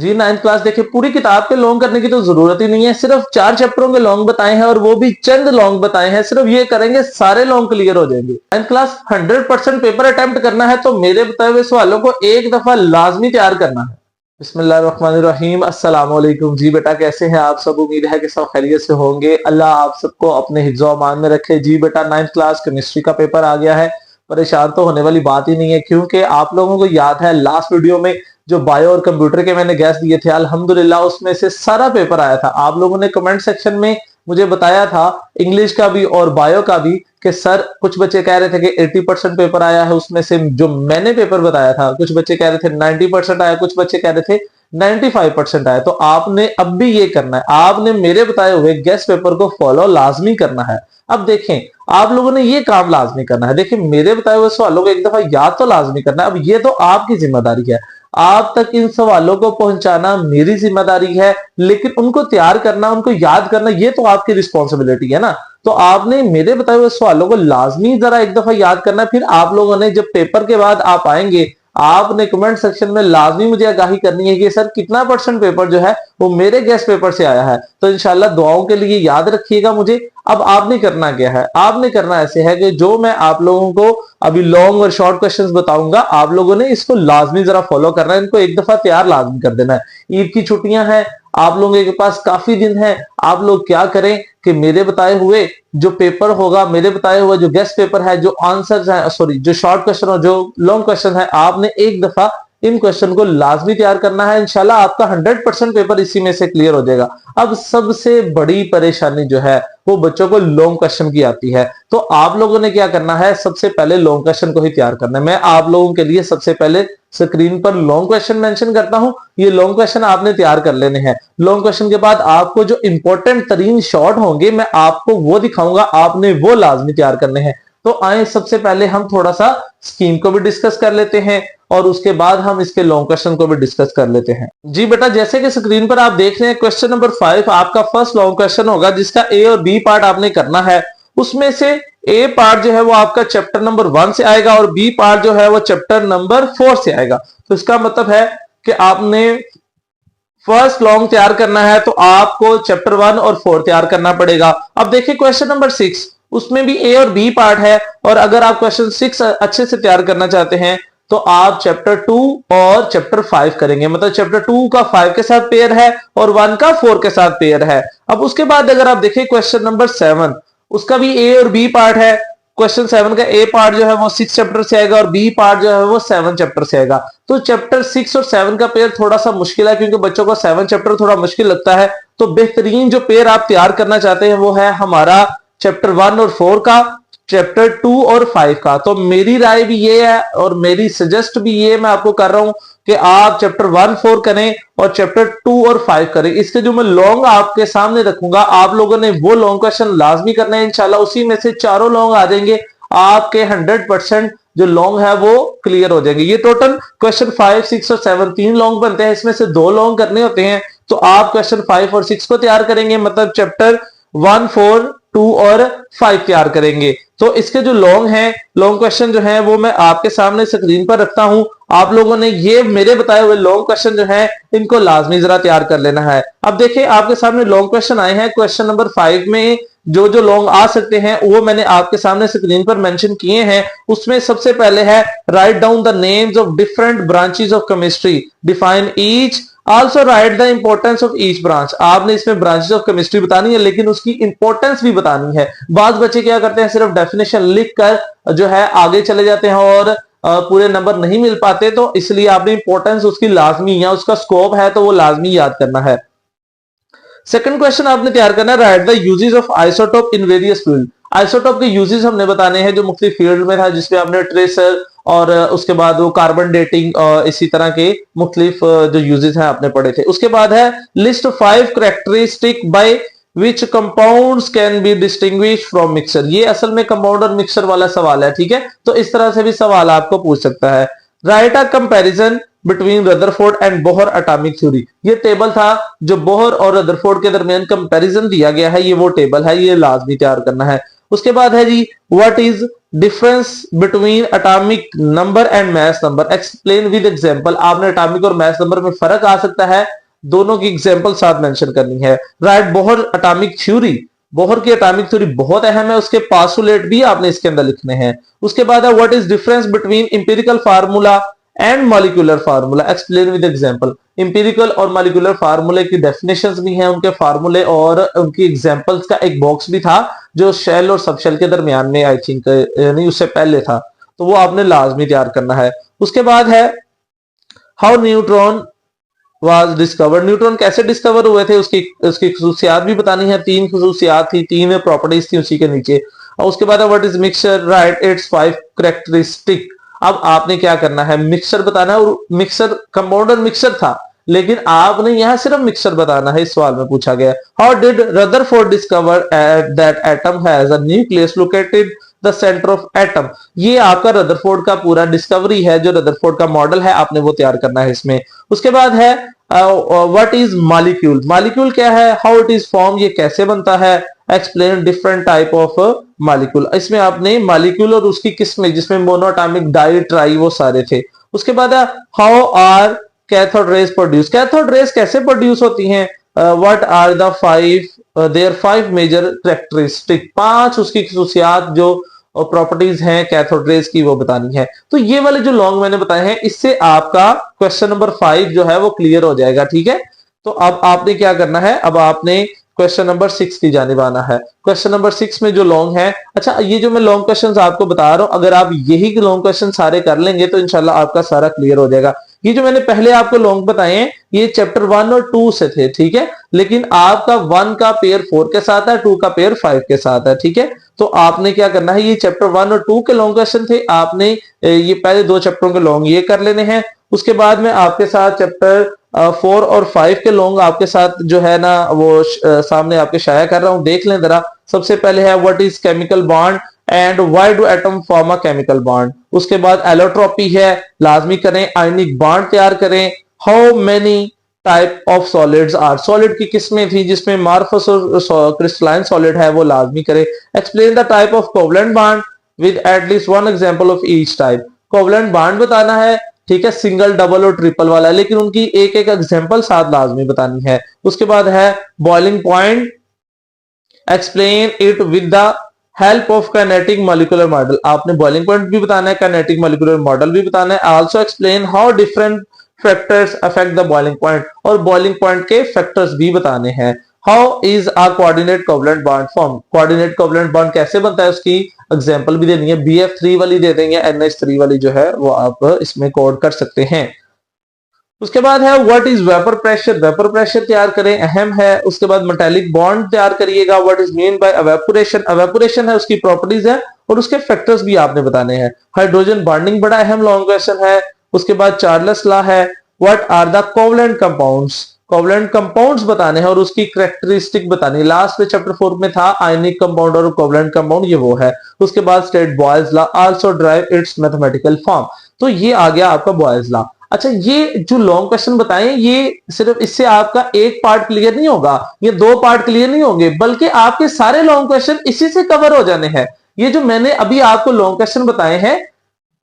जी 9th class देखिए, पूरी किताब के लॉन्ग करने की तो जरूरत ही नहीं है, सिर्फ 4 चैप्टरों के लॉन्ग बताए हैं और वो भी चंद लॉन्ग बताए हैं। सिर्फ ये करेंगे सारे लॉन्ग क्लियर हो जाएंगे। 9th क्लास 100% पेपर अटेम्प्ट करना है तो मेरे बताए हुए सवालों को एक दफा लाजमी तैयार करना है। बिस्मिल्लाहिर्रहमानिर्रहीम, अस्सलाम वालेकुम। जी बेटा कैसे हैं आप सब? उम्मीद है कि सब खैरियत से होंगे। अल्लाह आप सबको अपने हिफ्ज़ व अमान में रखे। जी बेटा 9th क्लास केमिस्ट्री का पेपर आ गया है। परेशान तो होने वाली बात ही नहीं है, क्योंकि आप लोगों को याद है लास्ट वीडियो में जो बायो और कंप्यूटर के मैंने गैस दिए थे, अल्हम्दुलिल्लाह उसमें से सारा पेपर आया था। आप लोगों ने कमेंट सेक्शन में मुझे बताया था इंग्लिश का भी और बायो का भी कि सर कुछ बच्चे कह रहे थे कि 80% पेपर आया है, उसमें से जो मैंने पेपर बताया था कुछ बच्चे कह रहे थे 90% आया, कुछ बच्चे कह रहे थे 95% आया। तो आपने अब भी ये करना है, आपने मेरे बताए हुए गेस्ट पेपर को फॉलो लाजमी करना है। अब देखें, आप लोगों ने ये काम लाजमी करना है। देखिए मेरे बताए हुए सवालों को एक दफा याद तो लाजमी करना है। अब ये तो आपकी जिम्मेदारी है, आप तक इन सवालों को पहुंचाना मेरी जिम्मेदारी है, लेकिन उनको तैयार करना, उनको याद करना, ये तो आपकी रिस्पॉन्सिबिलिटी है ना। तो आपने मेरे बताए हुए सवालों को लाजमी जरा एक दफा याद करना है। फिर आप लोगों ने जब पेपर के बाद आप आएंगे, आपने कमेंट सेक्शन में लाजमी मुझे आगाही करनी है कि सर कितना परसेंट पेपर जो है वो मेरे गेस्ट पेपर से आया है। तो इंशाल्लाह दुआओं के लिए याद रखिएगा मुझे। अब आपने करना क्या है, आपने करना ऐसे है कि जो मैं आप लोगों को अभी लॉन्ग और शॉर्ट क्वेश्चंस बताऊंगा, आप लोगों ने इसको लाजमी जरा फॉलो करना है, इनको एक दफा तैयार लाजमी कर देना है। ईद की छुट्टियां हैं, आप लोगों के पास काफी दिन है। आप लोग क्या करें कि मेरे बताए हुए जो पेपर होगा, मेरे बताए हुए जो गेस्ट पेपर है, जो आंसर्स है, सॉरी जो शॉर्ट क्वेश्चन और जो लॉन्ग क्वेश्चन है, आपने एक दफा इन क्वेश्चन को लाजमी तैयार करना है। इंशाल्लाह आपका 100% पेपर इसी में से क्लियर हो जाएगा। अब सबसे बड़ी परेशानी जो है वो बच्चों को लॉन्ग क्वेश्चन की आती है। तो आप लोगों ने क्या करना है, सबसे पहले लॉन्ग क्वेश्चन को ही तैयार करना है। मैं आप लोगों के लिए सबसे पहले स्क्रीन पर लॉन्ग क्वेश्चन मेंशन करता हूं, ये लॉन्ग क्वेश्चन आपने तैयार कर लेने हैं। लॉन्ग क्वेश्चन के बाद आपको जो इंपॉर्टेंट तरीन शॉर्ट होंगे मैं आपको वो दिखाऊंगा, आपने वो लाजमी तैयार करने हैं। तो आए सबसे पहले हम थोड़ा सा स्कीम को भी डिस्कस कर लेते हैं और उसके बाद हम इसके लॉन्ग क्वेश्चन को भी डिस्कस कर लेते हैं। जी बेटा जैसे कि स्क्रीन पर आप देख रहे हैं, क्वेश्चन नंबर 5 आपका फर्स्ट लॉन्ग क्वेश्चन होगा, जिसका ए और बी पार्ट आपने करना है। उसमें से ए पार्ट जो है वो आपका चैप्टर नंबर 1 से आएगा और बी पार्ट जो है वो चैप्टर नंबर 4 से आएगा। तो इसका मतलब है कि आपने फर्स्ट लॉन्ग तैयार करना है तो आपको चैप्टर 1 और 4 तैयार करना पड़ेगा। अब देखिए क्वेश्चन नंबर 6, उसमें भी ए और बी पार्ट है, और अगर आप क्वेश्चन 6 अच्छे से तैयार करना चाहते हैं तो आप चैप्टर 2 और चैप्टर 5 करेंगे। मतलब चैप्टर 2 का 5 के साथ पेयर है और 1 का 4 के साथ पेयर है। अब उसके बाद अगर आप देखें क्वेश्चन नंबर 7, उसका भी ए और बी पार्ट है। क्वेश्चन 7 का ए पार्ट जो है वो 6 चैप्टर से आएगा और बी पार्ट जो है वो 7 चैप्टर से आएगा। तो चैप्टर 6 और 7 का पेयर थोड़ा सा मुश्किल है, क्योंकि बच्चों को 7 चैप्टर थोड़ा मुश्किल लगता है। तो बेहतरीन जो पेयर आप तैयार करना चाहते हैं वो है हमारा चैप्टर 1 और 4 का, चैप्टर 2 और 5 का। तो मेरी राय भी ये है और मेरी सजेस्ट भी ये मैं आपको कर रहा हूं कि आप चैप्टर 1 4 करें और चैप्टर 2 और 5 करें। इसके जो मैं लॉन्ग आपके सामने रखूंगा, आप लोगों ने वो लॉन्ग क्वेश्चन लाजमी करना है। इंशाल्लाह उसी में से चारों लॉन्ग आ जाएंगे, आपके 100% जो लॉन्ग है वो क्लियर हो जाएंगे। ये टोटल क्वेश्चन 5 6 और 7 तीन लॉन्ग बनते हैं, इसमें से 2 लॉन्ग करने होते हैं। तो आप क्वेश्चन 5 और 6 को तैयार करेंगे, मतलब चैप्टर 1 4 2 और 5 तैयार करेंगे। तो इसके जो लॉन्ग हैं, लॉन्ग क्वेश्चन जो है वो मैं आपके सामने स्क्रीन पर रखता हूं। आप लोगों ने ये मेरे बताए हुए लॉन्ग क्वेश्चन जो है इनको लाजमी जरा तैयार कर लेना है। अब देखिए आपके सामने लॉन्ग क्वेश्चन आए हैं। क्वेश्चन नंबर 5 में जो जो लॉन्ग आ सकते हैं वो मैंने आपके सामने स्क्रीन पर मेंशन किए हैं। उसमें सबसे पहले है write down the names of different branches of chemistry, define each, also right the importance of each branch. आपने इसमें ब्रांचेस ऑफ केमिस्ट्री बतानी है, लेकिन उसकी इंपॉर्टेंस भी बतानी है। बाद बच्चे क्या करते हैं, सिर्फ डेफिनेशन लिख कर जो है आगे चले जाते हैं और पूरे नंबर नहीं मिल पाते। तो इसलिए आपने इंपॉर्टेंस उसकी लाजमी या उसका स्कोप है तो वो लाजमी याद करना है। सेकंड क्वेश्चन आपने तैयार करना है, right the uses of isotope in various field. Isotope के यूजेस हमने बताने हैं जो मुख्तलिफ फील्ड में था, जिसमें हमने ट्रेसर और उसके बाद वो कार्बन डेटिंग और इसी तरह के मुख्तलिफ जो यूजेस हैं आपने पढ़े थे। उसके बाद है list 5 characteristic by which compounds can be distinguish from mixer. ये असल में कंपाउंड और मिक्सर वाला सवाल है, ठीक है। तो इस तरह से भी सवाल आपको पूछ सकता है। Right a comparison between Rutherford and Bohr atomic theory. ये टेबल था जो बोहर और रदरफोर्ड के दरमियान कंपैरिजन दिया गया है, ये वो टेबल है, ये लाजमी तैयार करना है। उसके बाद है जी what is difference between atomic number and mass number, explain with example. आपने एटॉमिक और मास नंबर में फर्क आ सकता है, दोनों की एग्जांपल साथ मेंशन करनी है। Right Bohr atomic theory, Bohr की एटॉमिक थ्योरी बहुत अहम है, उसके पासुलेट भी आपने इसके अंदर लिखने हैं। उसके बाद है what is difference between empirical formula and molecular formula, explain with example. Empirical और मॉलिक्यूलर फार्मूले की डेफिनेशंस भी हैं, उनके फार्मूले और उनकी एग्जांपल्स का एक बॉक्स भी था जो शेल और सबशेल के दरमियान में आई थिंक यानी उससे पहले था, तो वो आपने लाजमी तैयार करना है। उसके बाद है how neutron was discovered, neutron कैसे डिस्कवर हुए थे, उसकी उसकी खसूसियात भी बतानी है। 3 खसूसियात थी, 3 प्रॉपर्टीज थी उसी के नीचे। और उसके बाद what is mixture, right it's 5 characteristic. अब आपने क्या करना है, मिक्सचर बताना है, और मिक्सचर कंपाउंड और मिक्सचर था, लेकिन आपने यहां सिर्फ मिक्सचर बताना है, इस सवाल में पूछा गया। How did Rutherford discover that atom has a nucleus located the centre of atom, ये आपका रदरफोर्ड का पूरा डिस्कवरी है, जो रदरफोर्ड का मॉडल है आपने वो तैयार करना है इसमें। उसके बाद है व्हाट इज मॉलिक्यूल, मॉलिक्यूल क्या है, हाउ इट इज फॉर्म, ये कैसे बनता है, explain different type of molecule. इसमें आपने मॉलिक्यूल और उसकी किस्में जिसमें मोनोएटॉमिक, डाई, ट्राई वो सारे थे। उसके बाद है how are cathode rays produce, cathode rays कैसे प्रोड्यूस होती हैं, what are the 5 their 5 major characteristic, 5 उसकी खसूसियात जो प्रॉपर्टीज हैं कैथोड रेज की वो बतानी है। तो ये वाले जो लॉन्ग मैंने बताए हैं, इससे आपका क्वेश्चन नंबर 5 जो है वो क्लियर हो जाएगा, ठीक है। तो अब आपने क्या करना है, अब आपने क्वेश्चन नंबर 6 की जानिब आना है। क्वेश्चन नंबर 6 में जो लॉन्ग है, अच्छा ये जो मैं लॉन्ग क्वेश्चंस आपको बता रहा हूं, अगर आप यही लॉन्ग क्वेश्चन सारे कर लेंगे तो इंशाल्लाह आपका सारा क्लियर हो जाएगा। ये जो मैंने पहले आपको लॉन्ग बताए हैं ये चैप्टर 1 और 2 से थे, ठीक है, लेकिन आपका 1 का पेयर 4 के साथ है, 2 का पेयर 5 के साथ है, ठीक है। तो आपने क्या करना है, ये चैप्टर 1 और 2 के लॉन्ग क्वेश्चन थे, आपने ये पहले 2 चैप्टरों के लॉन्ग ये कर लेने हैं। उसके बाद में आपके साथ चैप्टर 4 और 5 के लॉन्ग आपके साथ जो है ना वो सामने आपके शाया कर रहा हूं, देख लें जरा। सबसे पहले है what is chemical bond and why do atom form a chemical bond. उसके बाद एलोट्रोपी है, लाजमी करें। आयनिक बॉन्ड तैयार करें। How many type of solids are, solid की किस्में थी जिसमें मार्फस और क्रिस्टलाइन सॉलिड है वो लाजमी करें। Explain the type of covalent bond with at least 1 example of each type, covalent bond बताना है, ठीक है, सिंगल, डबल और ट्रिपल वाला, लेकिन उनकी एक एक एग्जांपल साथ लाजमी बतानी है। उसके बाद है boiling point, explain it with the help of kinetic molecular model, आपने बॉइलिंग पॉइंट भी बताना है, काइनेटिक मॉलिक्यूलर मॉडल भी बताना है। Also explain how different factors affect the boiling point, और बॉइलिंग पॉइंट के फैक्टर्स भी बताने हैं। How is a coordinate covalent bond form, coordinate covalent bond कैसे बनता है उसकी एग्जांपल भी देनी है, BF3 वाली दे देंगे, NH3 वाली जो है वो आप इसमें कोड कर सकते हैं। उसके बाद है what is vapour pressure, vapour pressure तैयार करें, अहम है। उसके बाद मेटालिक बॉन्ड तैयार करिएगा। What is mean bye evaporation, evaporation है उसकी प्रॉपर्टीज है और उसके फैक्टर्स भी आपने बताने हैं। हाइड्रोजन बॉन्डिंग बड़ा अहम लॉन्ग क्वेश्चन है। उसके बाद चार्ल्स लॉ है। What are the covalent compounds, covalent compounds बताने हैं और उसकी कैरेक्टरिस्टिक बतानी है। लास्ट में चैप्टर 4 में था आयनिक कंपाउंड और कोवलेंट कंपाउंड, ये वो है। उसके बाद state Boyle's law, also drive it's mathematical form, तो ये आ गया आपका बॉयल्स लॉ। अच्छा ये जो लॉन्ग क्वेश्चन बताए ये सिर्फ इससे आपका एक पार्ट क्लियर नहीं होगा, ये 2 पार्ट क्लियर नहीं होंगे, बल्कि आपके सारे लॉन्ग क्वेश्चन इसी से कवर हो जाने हैं। ये जो मैंने अभी आपको लॉन्ग क्वेश्चन बताए हैं,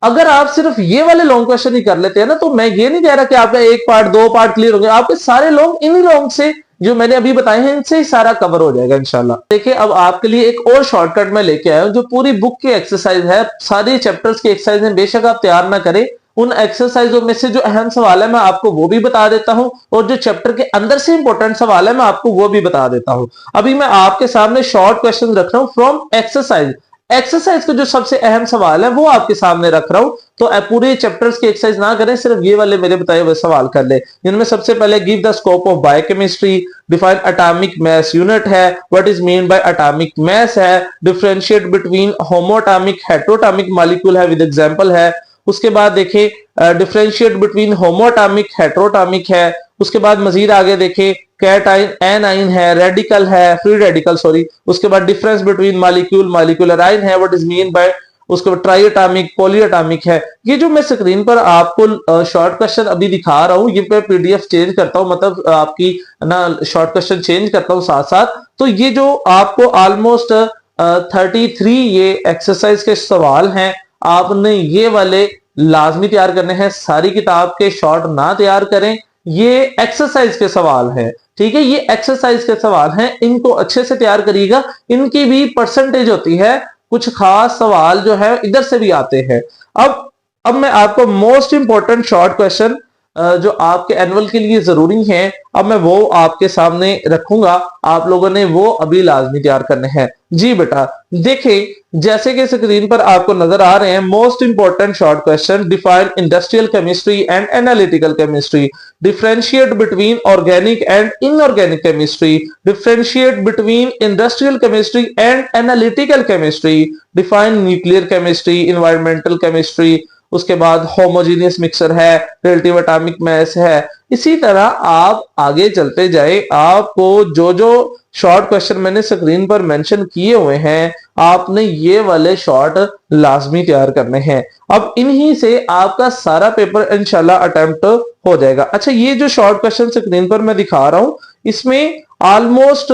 अगर आप सिर्फ ये वाले लॉन्ग क्वेश्चन ही कर लेते हैं ना, तो मैं ये नहीं कह रहा कि आपका 1 पार्ट 2 पार्ट क्लियर होंगे, आपके सारे लॉन्ग इन्हीं लॉन्ग से जो मैंने अभी बताए हैं इनसे ही सारा कवर हो जाएगा इंशाल्लाह। देखिए अब आपके लिए एक और शॉर्टकट मैं लेके आया हूं, जो पूरी बुक की एक्सरसाइज है, सारे चैप्टर्स की एक्सरसाइज है, बेशक आप तैयार ना करें, उन एक्सरसाइजों में से जो अहम सवाल है मैं आपको वो भी बता देता हूं, और जो चैप्टर के अंदर से इंपॉर्टेंट सवाल है मैं आपको वो भी बता देता हूं। अभी मैं आपके सामने शॉर्ट क्वेश्चन रख रहा हूं फ्रॉम एक्सरसाइज, एक्सरसाइज का जो सबसे अहम सवाल है वो आपके सामने रख रहा हूं। तो पूरे चैप्टर्स की एक्सरसाइज ना करें, सिर्फ ये वाले मेरे बताए हुए सवाल कर ले, जिनमें सबसे पहले give the scope of biochemistry, define atomic mass unit है, what is mean by atomic mass है, differentiate between homoatomic heteroatomic molecule है विद एग्जांपल है। उसके बाद देखिए डिफरेंशिएट बिटवीन होमोएटॉमिक हेटेरोएटॉमिक है। उसके बाद मजीद आगे देखें कैटाइन एनाइन है, रेडिकल है, फ्री रेडिकल सॉरी। उसके बाद difference between molecule, molecular ion है, व्हाट इज मीन बाय। उसके बाद ट्राई एटॉमिक, पॉली एटॉमिक है। ये जो मैं स्क्रीन पर आपको शॉर्ट क्वेश्चन अभी दिखा रहा हूं, ये पे PDF चेंज करता हूं, मतलब आपकी ना शॉर्ट क्वेश्चन चेंज करता हूं साथ साथ, तो ये जो आपको ऑलमोस्ट 33 ये एक्सरसाइज के सवाल हैं, आपने ये वाले लाजमी तैयार करने हैं। सारी किताब के शॉर्ट ना तैयार करें, ये एक्सरसाइज के सवाल हैं, ठीक है, ये एक्सरसाइज के सवाल हैं, इनको अच्छे से तैयार करिएगा। इनकी भी परसेंटेज होती है, कुछ खास सवाल जो है इधर से भी आते हैं। अब मैं आपको मोस्ट इंपॉर्टेंट शॉर्ट क्वेश्चन जो आपके एनुअल के लिए जरूरी हैं, अब मैं वो आपके सामने रखूंगा, आप लोगों ने वो अभी लाजमी तैयार करने हैं। जी बेटा, देखें जैसे कि स्क्रीन पर आपको नजर आ रहे हैं, most important short question, define industrial chemistry and analytical chemistry, differentiate between organic and inorganic chemistry, differentiate between industrial chemistry and analytical chemistry, define nuclear chemistry, environmental chemistry, उसके बाद होमोजीनियस मिक्सर है, relative atomic mass है। इसी तरह आप आगे चलते जाए, आपको जो जो शॉर्ट क्वेश्चन मैंने स्क्रीन पर मेंशन किए हुए हैं, आपने ये वाले शॉर्ट लाजमी तैयार करने हैं। अब इन्हीं से आपका सारा पेपर इंशाल्लाह अटेम्प्ट हो जाएगा। अच्छा, ये जो शॉर्ट क्वेश्चन स्क्रीन पर मैं दिखा रहा हूं, इसमें ऑलमोस्ट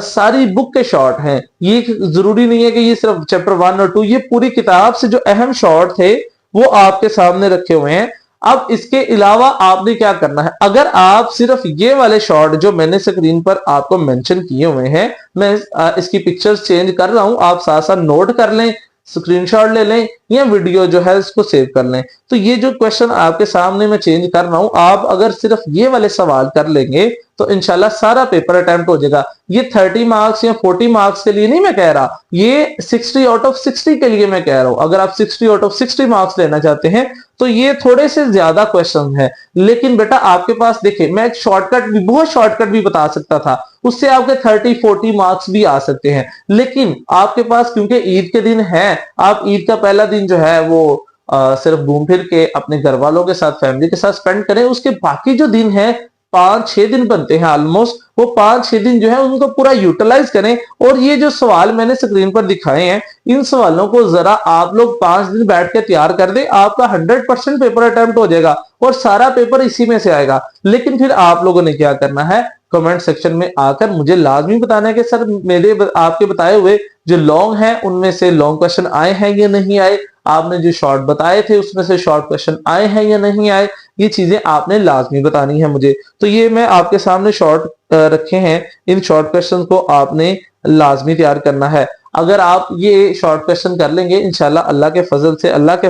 सारी बुक के शॉर्ट हैं। ये जरूरी नहीं है कि ये सिर्फ चैप्टर 1 और 2, ये पूरी किताब से जो अहम शॉर्ट थे वो आपके सामने रखे हुए हैं। अब इसके अलावा आपने क्या करना है, अगर आप सिर्फ ये वाले शॉर्ट जो मैंने स्क्रीन पर आपको मेंशन किए हुए हैं, मैं इसकी पिक्चर्स चेंज कर रहा हूं, आप साथ साथ नोट कर लें, स्क्रीनशॉट ले लें या वीडियो जो है इसको सेव कर लें। तो ये जो क्वेश्चन आपके सामने मैं चेंज कर रहा हूं, आप अगर सिर्फ ये वाले सवाल कर लेंगे तो इंशाल्लाह सारा पेपर अटेम्प्ट हो जाएगा। ये 30 मार्क्स या 40 मार्क्स के लिए नहीं मैं कह रहा, ये 60 आउट ऑफ 60 के लिए मैं कह रहा हूं। अगर आप 60 आउट ऑफ 60 मार्क्स लेना चाहते हैं तो ये थोड़े से ज्यादा क्वेश्चन है। लेकिन बेटा आपके पास देखिए, मैं एक शॉर्टकट भी, बहुत शॉर्टकट भी बता सकता था, उससे आपके 30-40 मार्क्स भी आ सकते हैं। लेकिन आपके पास क्योंकि ईद के दिन है, आप ईद का पहला दिन जो है वो सिर्फ घूम फिर के अपने घर वालों के साथ, फैमिली के साथ स्पेंड करें। उसके बाकी जो दिन है, 5-6 दिन बनते हैं ऑलमोस्ट, वो 5-6 दिन जो है उनको पूरा यूटिलाइज करें। और ये जो सवाल मैंने स्क्रीन पर दिखाए हैं, इन सवालों को जरा आप लोग 5 दिन बैठ के तैयार कर दें, आपका 100% पेपर अटेम्प्ट हो जाएगा और सारा पेपर इसी में से आएगा। लेकिन फिर आप लोगों ने क्या करना है, कमेंट सेक्शन में आकर मुझे लाजमी बताना है कि सर मेरे आपके बताए हुए जो लॉन्ग है उनमें से लॉन्ग क्वेश्चन आए हैं या नहीं आए, आपने जो शॉर्ट बताए थे उसमें से शॉर्ट क्वेश्चन आए हैं या नहीं आए, ये चीजें आपने लाजमी बतानी है मुझे। तो ये मैं आपके सामने शॉर्ट रखे हैं, इन शॉर्ट क्वेश्चन को आपने लाजमी तैयार करना है। अगर आप ये शॉर्ट क्वेश्चन कर लेंगे, इंशाल्लाह अल्लाह के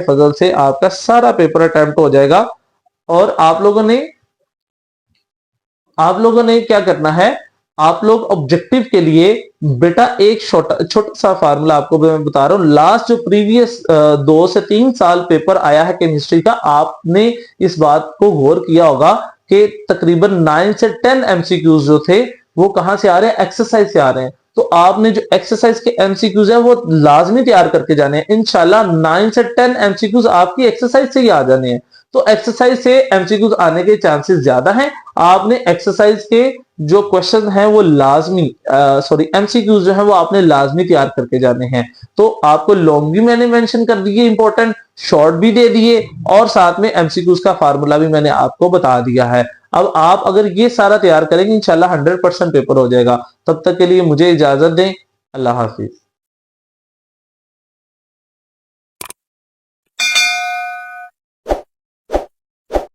फजल से आपका सारा पेपर अटेम्प्ट हो जाएगा। और आप लोगों ने क्या करना है, आप लोग ऑब्जेक्टिव के लिए बेटा एक छोटा सा फार्मूला आपको मैं बता रहा हूं। लास्ट जो प्रीवियस 2 से 3 साल पेपर आया है केमिस्ट्री का, आपने इस बात को गौर किया होगा कि तकरीबन 9 से 10 एमसीक्यूज जो थे वो कहां से आ रहे हैं, एक्सरसाइज से आ रहे हैं। तो आपने जो एक्सरसाइज के एमसीक्यूज है वो लाजमी तैयार करके जाने हैं। इंशाल्लाह 9 से 10 एमसीक्यूज आपकी एक्सरसाइज से ही आ जाने हैं। तो एक्सरसाइज से एमसीक्यूज आने के चांसेस ज्यादा हैं। आपने एक्सरसाइज के जो क्वेश्चन हैं वो लाजमी एमसीक्यूज जो है वो आपने लाजमी तैयार करके जाने हैं। तो आपको लॉन्ग भी मैंने मेंशन कर दिए इंपॉर्टेंट, शॉर्ट भी दे दिए और साथ में एमसीक्यूज का फार्मूला भी मैंने आपको बता दिया है। अब आप अगर ये सारा तैयार करेंगे इंशाल्लाह 100% पेपर हो जाएगा। तब तक के लिए मुझे इजाजत दें, अल्लाह हाफिज।